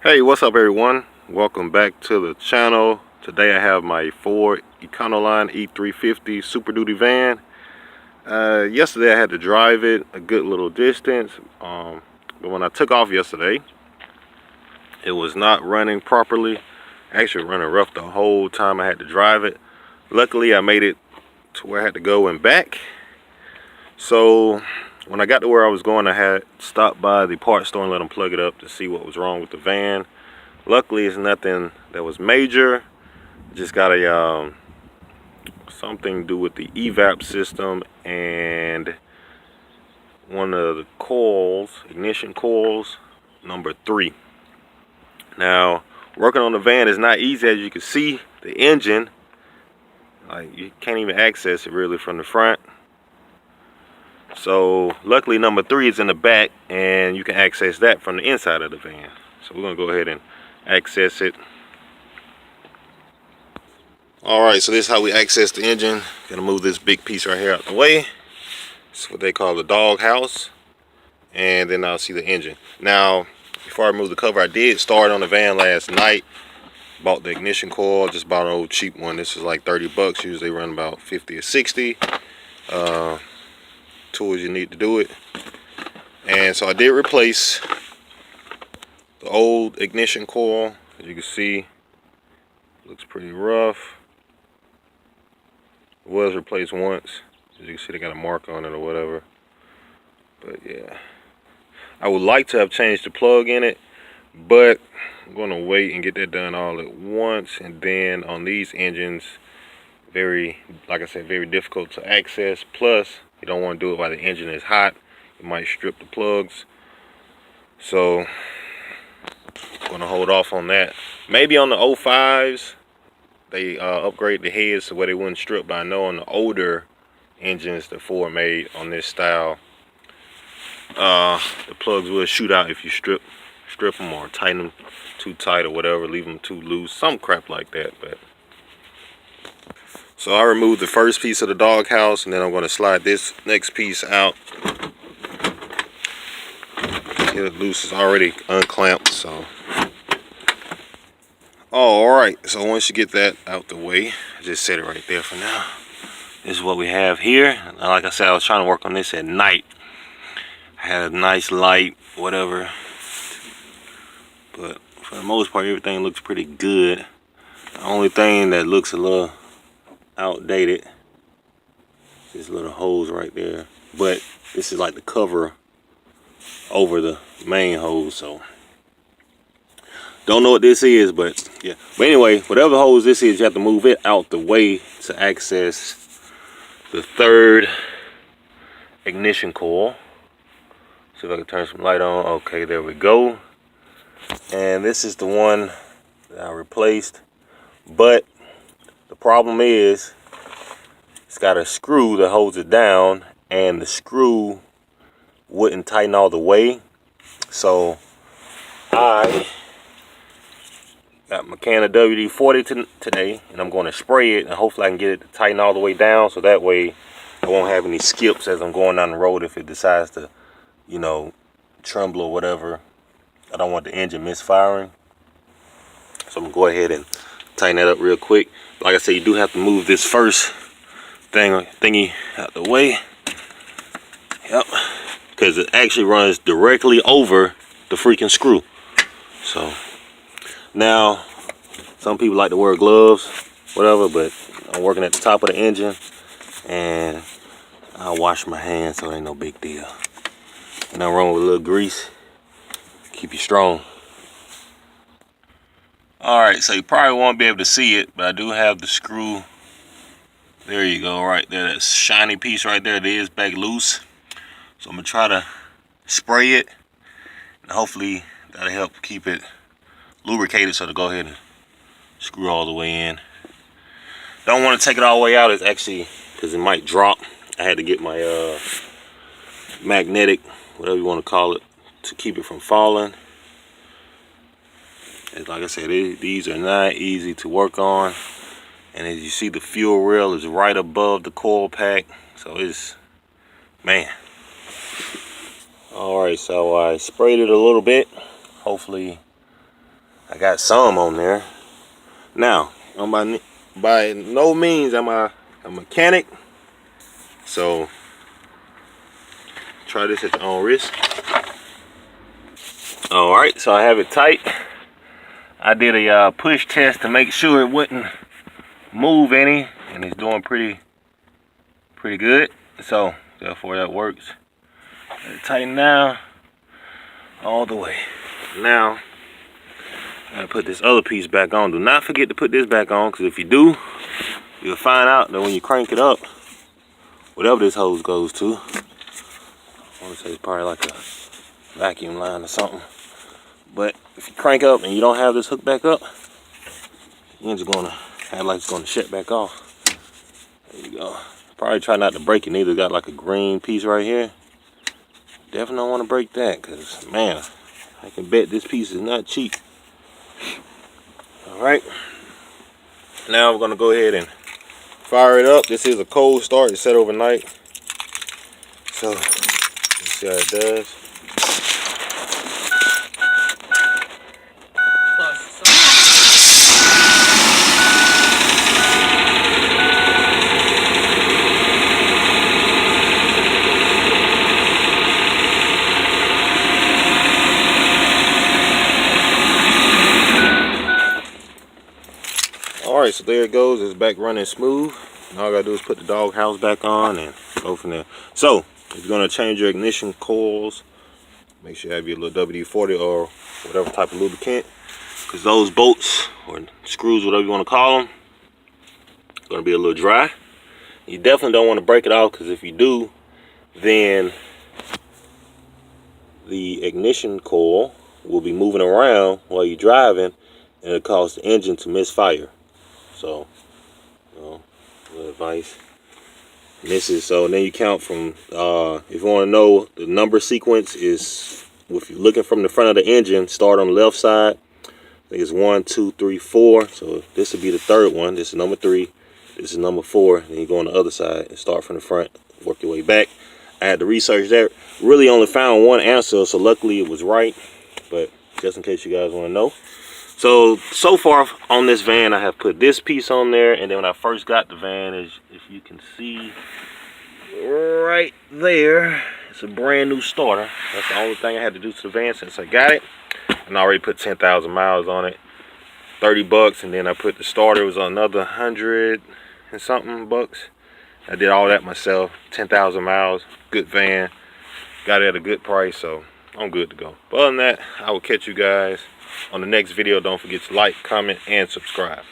Hey, what's up everyone? Welcome back to the channel. Today I have my Ford Econoline E350 Super Duty van. Yesterday I had to drive it a good little distance, but when I took off yesterday, it was not running properly. Actually running rough the whole time I had to drive it. Luckily I made it to where I had to go and back. So when I got to where I was going, I had stopped by the parts store and let them plug it up to see what was wrong with the van. Luckily, it's nothing that was major. Just got a something to do with the evap system and one of the coils, ignition coils, number 3. Now, working on the van is not easy. As you can see, the engine, like, you can't even access it really from the front. So, luckily, number 3 is in the back, and you can access that from the inside of the van. So, we're gonna go ahead and access it. Alright, so this is how we access the engine. Gonna move this big piece right here out the way. It's what they call the dog house. And then I'll see the engine. Now, before I remove the cover, I did start on the van last night. Bought the ignition coil, just bought an old cheap one. This is like 30 bucks. Usually they run about 50 or 60. Tools you need to do it. And so I did replace the old ignition coil. As you can see, looks pretty rough. It was replaced once. As you can see, they got a mark on it or whatever. But yeah, I would like to have changed the plug in it, but I'm going to wait and get that done all at once. And then on these engines, like I said, very difficult to access. Plus, you don't want to do it while the engine is hot. You might strip the plugs. So I'm going to hold off on that. Maybe on the 05s, they upgrade the heads so where they wouldn't strip. But I know on the older engines that Ford made on this style, the plugs will shoot out if you strip them or tighten them too tight or whatever, leave them too loose, some crap like that. But so I removed the first piece of the dog house, and then I'm going to slide this next piece out. Get it loose. It's already unclamped. So all right, so once you get that out the way, I just set it right there for now. This is what we have here. Like I said, I was trying to work on this at night. I had a nice light, whatever, but for the most part everything looks pretty good. The only thing that looks a little outdated is this little hose right there, but this is like the cover over the main hose, so don't know what this is, but yeah. But anyway, whatever hose this is, you have to move it out the way to access the third ignition coil. See if I can turn some light on. Okay, there we go. And this is the one that I replaced, but the problem is it's got a screw that holds it down, and the screw wouldn't tighten all the way. So I got my can of WD-40 today, and I'm going to spray it, and hopefully I can get it to tighten all the way down, so that way I won't have any skips as I'm going down the road if it decides to, you know, tremble or whatever. I don't want the engine misfiring. So I'm going to go ahead and tighten that up real quick. Like I said, you do have to move this first thingy out the way. Yep. Because it actually runs directly over the freaking screw. So now, some people like to wear gloves, whatever, but I'm working at the top of the engine, and I'll wash my hands, so it ain't no big deal. Nothing wrong with a little grease. Keep you strong. Alright, so you probably won't be able to see it, but I do have the screw. There you go, right there. That shiny piece right there, it is back loose. So I'm going to try to spray it, and hopefully that'll help keep it lubricated, so to go ahead and screw all the way in. Don't want to take it all the way out. It's actually, because it might drop, I had to get my magnetic, whatever you want to call it, to keep it from falling. And like I said, these are not easy to work on. And as you see, the fuel rail is right above the coil pack, so it's, man. All right, so I sprayed it a little bit. Hopefully I got some on there. Now, by no means am I a mechanic, so try this at your own risk. Alright, so I have it tight. I did a push test to make sure it wouldn't move any, and it's doing pretty good. So therefore that works. Tighten down all the way. Now I gotta put this other piece back on. Do not forget to put this back on, because if you do, you'll find out that when you crank it up, whatever this hose goes to, I want to say it's probably like a vacuum line or something. But if you crank up and you don't have this hooked back up, the engine's gonna act like it's gonna shut back off. There you go. Probably try not to break it neither. Got like a green piece right here. Definitely don't want to break that, because man, I can bet this piece is not cheap. Alright. Now we're gonna go ahead and fire it up. This is a cold start. It's set overnight. So let's see how it does. Alright, so there it goes. It's back running smooth. All I gotta do is put the dog house back on and go from there. So if you're gonna change your ignition coils, make sure you have your little WD-40 or whatever type of lubricant, because those bolts or screws, whatever you want to call them, are gonna be a little dry. You definitely don't want to break it off, because if you do, then the ignition coil will be moving around while you're driving, and it'll cause the engine to misfire. So, little advice. Misses. So then you count from, if you want to know, the number sequence is, if you're looking from the front of the engine, start on the left side. I think it's 1, 2, 3, 4. So this would be the third one. This is number 3. This is number 4. Then you go on the other side and start from the front, work your way back. I had to research that. Really only found one answer, so luckily it was right. But just in case you guys want to know. So far on this van, I have put this piece on there, and then when I first got the van, as you can see right there, it's a brand new starter. That's the only thing I had to do to the van since I got it. And I already put 10,000 miles on it, 30 bucks, and then I put the starter, it was another 100 and something bucks. I did all that myself, 10,000 miles, good van, got it at a good price, so I'm good to go. But other than that, I will catch you guys on the next video. Don't forget to like, comment, and subscribe.